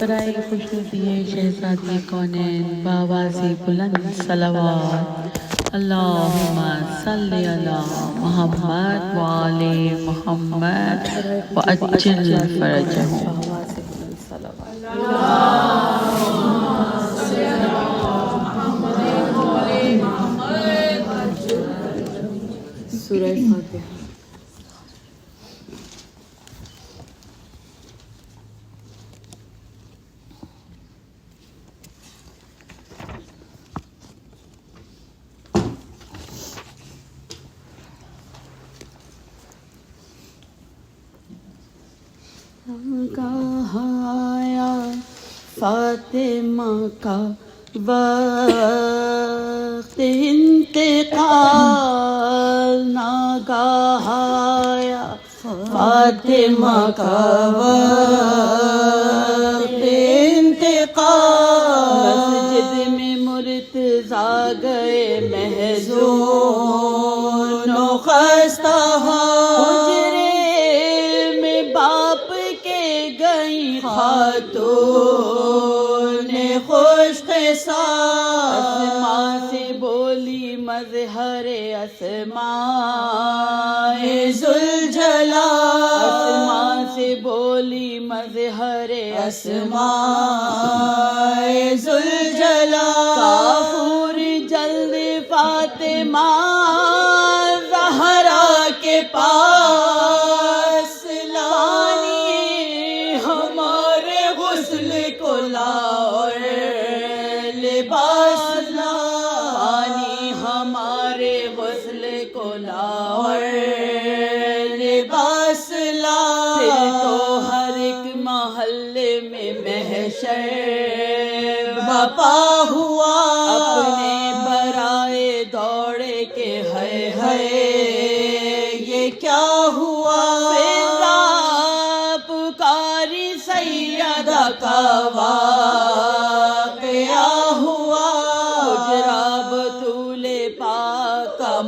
برائے خوشنودی شہزادی کونین بآواز بلند صلوات اللہم صلی علی محمد وآل محمد وعجل فرجہم۔ سورہ فاتحہ۔ کہاں آیا فاطمہ کا وقت انتقال، ناگاہ آیا فاطمہ کا وقت انتقال، مسجد میں مرتضیٰ گئے محزون و خستہ، خاتون خوش قصار، اسماء سے بولی مظہر اسماء ذوالجلال، اسماء سے بولی مظہر اسماء ذوالجلال، کافور جلد فاطمہ زہرا کے پاس پانی ہمارے غسل کو لاؤ لباس لا، پھر تو ہر ایک محلے میں محشر بپا ہوا، اپنے برائے دوڑے کے ہے یہ کیا ہوا، فضا پکاری سیدہ کا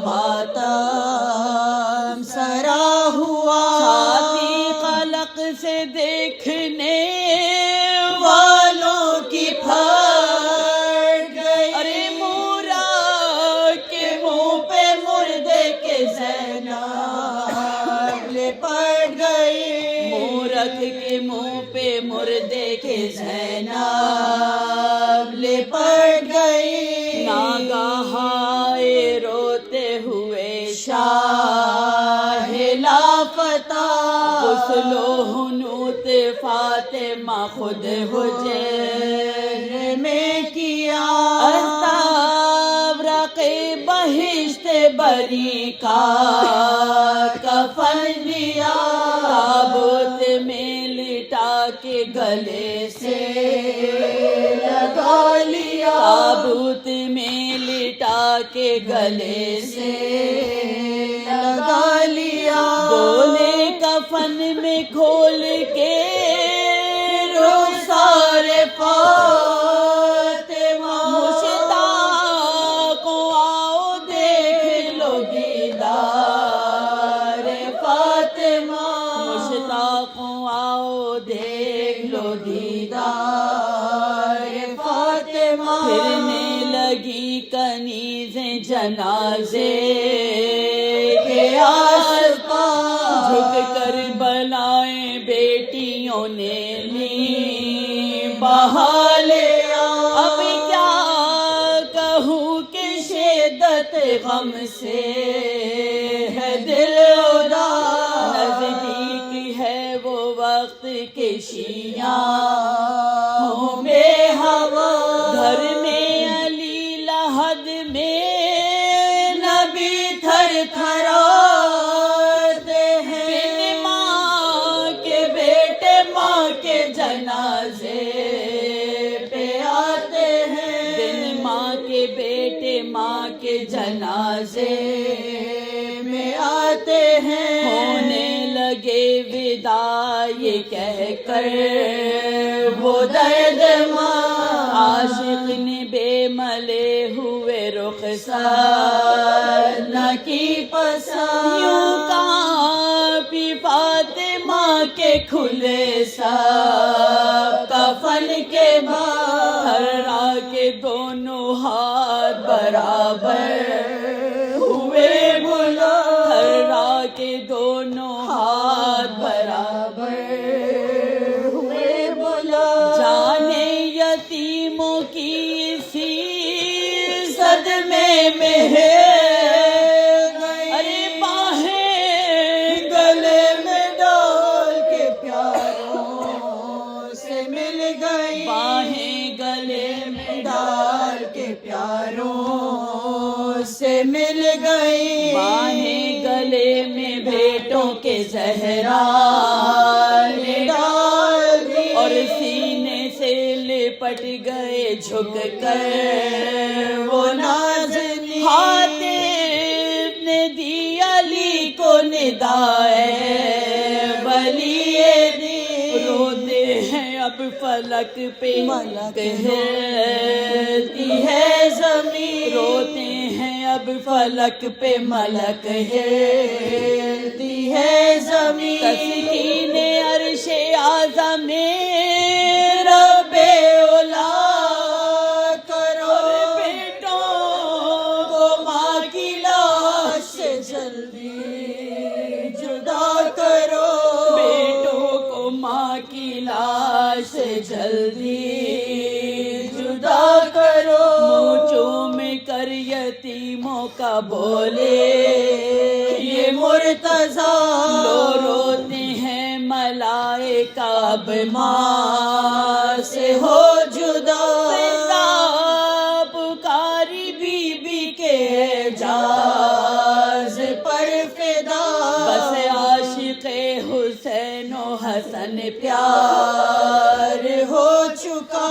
ماتم سرا ہوا، چھاتی خلق سے دیکھنے والوں کی پھٹ گئی، ارے مورا کے منہ پہ مردے کے زینب لپٹ گئی، مورخ کے منہ پہ مردے کے زینب لپٹ گئی، ناگاہ روتے ہوئے شاہ لاپتہ، غسل و حنوط فاطمہ خود حجر میں کیا، استبرق بہشت بری کا کفن لیا، تابوت میں لٹا کے گلے سے لگا لیا، تابوت میں لٹا کے گلے سے لگا لیا، بولے کفن میں کھول کے رخسار فاطمہ، مشتاق آؤ دیکھ لو دیدار فاطمہ، مشتاق آؤ دیکھ لو دیدار فاطمہ، پھرنے لگی کنیزیں جنازے کے آس پاس، جھک کر بلائیں بیٹیوں نے لی بہا لیا، اب کیا کہوں کہ شدت غم سے ہے دل اداس، نزدیک ہے وہ وقت کہ شیعہ ہوں بے ہوا، گھر میں علی لحد میں نبی تھر تھراتے ہیں، بن ماں کے بیٹے ماں کے جنازے پہ آتے ہیں، بن ماں کے بیٹے ماں کے جنازے میں آتے ہیں، ہونے لگے وداع یہ کہہ کر وہ درد ماں، عاشق نے بے ملے ہوئے رخسار نہ کی پسند، یوں کانپی فاطمہ کے کھلے سب کا کفن کے بعد تھرا کے دونوں ہاتھ برابر ہوئے بلند تھرا کے دونوں ہاتھ برابر ہوئے بلند جانے یتیموں کی اسی صدمے میں ہے ارے باہیں گلے میں ڈال کے پیاروں سے مل گئی باہیں گلے میں ڈال کے پیاروں سے مل گئی باہیں گلے میں بیٹوں کے زہرا نے ڈال دی اور سینے سے لپٹ گئے جھک کر وہ نازنی حاتم نے دی علی کو ندائے ولی دی روتے ہیں اب فلک پہ ملک کہتی ہے زمین روتے ہیں اب فلک پہ ملک ہلتی ہے زمین تسکین عرش اعظم رب اولا کرو بیٹوں کو ماں کی لاش سے جلدی جدا کرو بیٹوں کو ماں کی لاش سے جلدی جدا کرو منہ چوم کر یتیموں کا بولے یہ مرتضیٰ لو روتے ہیں ملائکہ اب ماں سے ہو جدا فدا پکاری بی بی کے جاز پر فدا بس عاشق حسین و حسن پیار ہو چکا